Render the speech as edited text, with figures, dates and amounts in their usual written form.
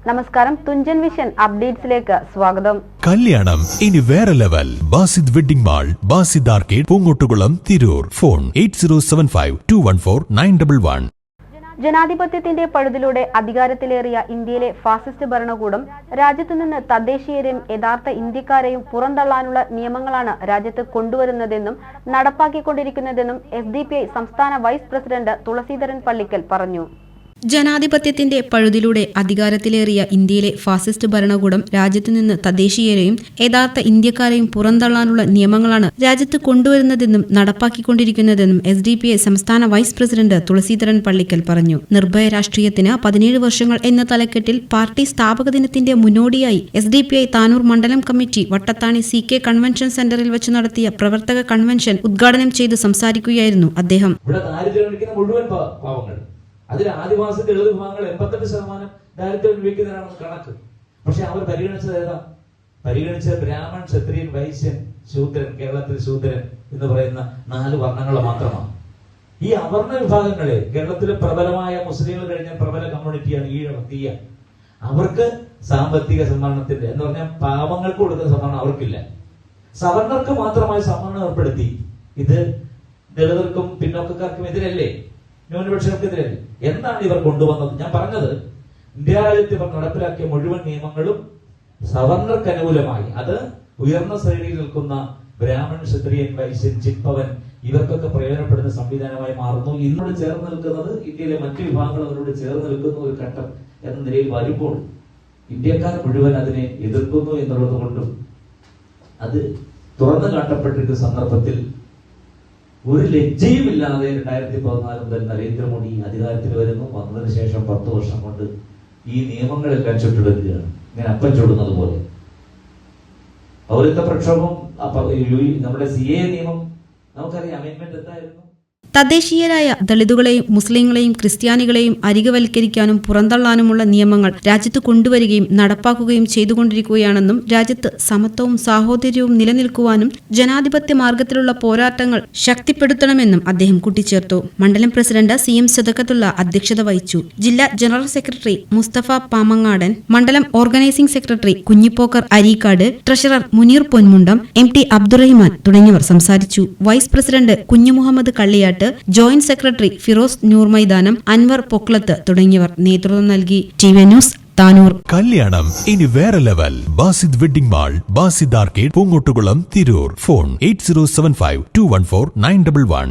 നമസ്കാരം, തുഞ്ചൻ വിഷൻ അപ്ഡേറ്റ്സിലേക്ക് സ്വാഗതം. കല്യാണം ഇനി വേറെ level. Basid wedding mall, Basid arcade, Poongottukulam, Tirur. Phone 8075214911. ജനാധിപത്യത്തിന്റെ പഴുതിലൂടെ അധികാരത്തിലേറിയ ഇന്ത്യയിലെ ഫാസിസ്റ്റ് ഭരണകൂടം രാജ്യത്തുനിന്ന് തദ്ദേശീയരെയും യഥാർത്ഥ ഇന്ത്യക്കാരെയും പുറന്തള്ളാനുള്ള നിയമങ്ങളാണ് രാജ്യത്ത് കൊണ്ടുവരുന്നതെന്നും നടപ്പാക്കിക്കൊണ്ടിരിക്കുന്നതെന്നും SDPI സംസ്ഥാന വൈസ് പ്രസിഡന്റ് തുളസീധരൻ പള്ളിക്കൽ പറഞ്ഞു. ജനാധിപത്യത്തിന്റെ പഴുതിലൂടെ അധികാരത്തിലേറിയ ഇന്ത്യയിലെ ഫാസിസ്റ്റ് ഭരണകൂടം രാജ്യത്തുനിന്ന് തദ്ദേശീയരെയും യഥാർത്ഥ ഇന്ത്യക്കാരെയും പുറന്തള്ളാനുള്ള നിയമങ്ങളാണ് രാജ്യത്ത് കൊണ്ടുവരുന്നതെന്നും നടപ്പാക്കിക്കൊണ്ടിരിക്കുന്നതെന്നും SDPI സംസ്ഥാന വൈസ് പ്രസിഡന്റ് തുളസീധരൻ പള്ളിക്കൽ പറഞ്ഞു. നിർഭയ രാഷ്ട്രീയത്തിന് 17 വർഷങ്ങൾ എന്ന തലക്കെട്ടിൽ പാർട്ടി സ്ഥാപക ദിനത്തിന്റെ മുന്നോടിയായി SDPI താനൂർ മണ്ഡലം കമ്മിറ്റി വട്ടത്താണി CK കൺവെൻഷൻ സെന്ററിൽ വെച്ച് നടത്തിയ പ്രവർത്തക കൺവെൻഷൻ ഉദ്ഘാടനം ചെയ്ത് സംസാരിക്കുകയായിരുന്നു അദ്ദേഹം. അതിൽ ആദിവാസി ദളിത് വിഭാഗങ്ങൾ 88% ദാരിദ്ര്യം അനുഭവിക്കുന്നവരാണ് കണക്ക്. പക്ഷെ അവർ പരിഗണിച്ചത് ബ്രാഹ്മൺ, ക്ഷത്രിയൻ, വൈശ്യൻ, ശൂദ്രൻ, കേരളത്തിൽ ശൂദ്രൻ എന്ന് പറയുന്ന 4 വർണ്ണങ്ങളെ മാത്രമാണ്. ഈ അവർണ്ണ വിഭാഗങ്ങളെ കേരളത്തിലെ പ്രബലമായ മുസ്ലിങ്ങൾ കഴിഞ്ഞ പ്രബല കമ്മ്യൂണിറ്റിയാണ് ഈഴവ. അവർക്ക് സാമ്പത്തിക സംവരണത്തിന്റെ എന്ന് പറഞ്ഞാൽ പാവങ്ങൾക്ക് കൊടുക്കുന്ന സംവരണം അവർക്കില്ല. സവർണർക്ക് മാത്രമായി സംവരണം ഏർപ്പെടുത്തി. ഇത് ദളിതർക്കും പിന്നോക്കക്കാർക്കും എതിരല്ലേ, ന്യൂനപക്ഷങ്ങൾക്കെതിരല്ലേ? എന്താണ് ഇവർ കൊണ്ടുവന്നത്? ഞാൻ പറഞ്ഞത്, ഇന്ത്യ രാജ്യത്ത് ഇവർ നടപ്പിലാക്കിയ മുഴുവൻ നിയമങ്ങളും സവർണർക്ക് അനുകൂലമായി, അത് ഉയർന്ന ശ്രേണിയിൽ നിൽക്കുന്ന ബ്രാഹ്മൺ, ക്ഷത്രിയൻ, വൈശ്യൻ, ചിപ്പവൻ ഇവർക്കൊക്കെ പ്രയോജനപ്പെടുന്ന സംവിധാനമായി മാറുന്നു. ഇതിനോട് ചേർന്ന് നിൽക്കുന്നത് ഇന്ത്യയിലെ മറ്റു വിഭാഗങ്ങൾ അവരോട് ചേർന്ന് നിൽക്കുന്ന ഒരു ഘട്ടം എന്ന നിലയിൽ വരുമ്പോൾ ഇന്ത്യക്കാർ മുഴുവൻ അതിനെ എതിർക്കുന്നു എന്നുള്ളത് കൊണ്ടും അത് തുറന്നു കാട്ടപ്പെട്ടിരിക്കുന്ന സന്ദർഭത്തിൽ ഒരു ലജ്ജയുമില്ലാതെ 2014 മുതൽ നരേന്ദ്രമോദി അധികാരത്തിൽ വരുന്നു. വന്നതിന് ശേഷം 10 വർഷം കൊണ്ട് ഈ നിയമങ്ങളെല്ലാം ചുട്ടെടുക്കുകയാണ്. ഇങ്ങനെ അപ്പം ചുടുന്നത് പോലെ. പൗരത്വ പ്രക്ഷോഭം, നമ്മുടെ CAA നിയമം നമുക്കറിയാം, അമെന്റ്മെന്റ് എന്തായിരുന്നു? തദ്ദേശീയരായ ദളിതുകളെയും മുസ്ലിങ്ങളെയും ക്രിസ്ത്യാനികളെയും അരികവൽക്കരിക്കാനും പുറന്തള്ളാനുമുള്ള നിയമങ്ങൾ രാജ്യത്ത് കൊണ്ടുവരികയും നടപ്പാക്കുകയും ചെയ്തുകൊണ്ടിരിക്കുകയാണെന്നും രാജ്യത്ത് സമത്വവും സാഹോദര്യവും നിലനിൽക്കുവാനും ജനാധിപത്യ മാർഗത്തിലുള്ള പോരാട്ടങ്ങൾ ശക്തിപ്പെടുത്തണമെന്നും അദ്ദേഹം കൂട്ടിച്ചേർത്തു. മണ്ഡലം പ്രസിഡന്റ് CM സദഖത്തുള്ള അധ്യക്ഷത വഹിച്ചു. ജില്ലാ ജനറൽ സെക്രട്ടറി മുസ്തഫ പാമങ്ങാടൻ, മണ്ഡലം organising secretary Kunhippokker Areekkad, treasurer Muneer Ponmundam, MT Abdurahiman തുടങ്ങിയവർ സംസാരിച്ചു. Vice president Kunhumuhammed Kalliyatt, joint secretary Firoz Noormaidanam, Anwar Poklath തുടങ്ങിയവർ നേതൃത്വം നൽകി. TV news, Tanur. കല്യാണം ഇനി വേറെ level. Basid wedding mall, Basid arcade, Poongottukulam, Tirur. Phone 8075214911.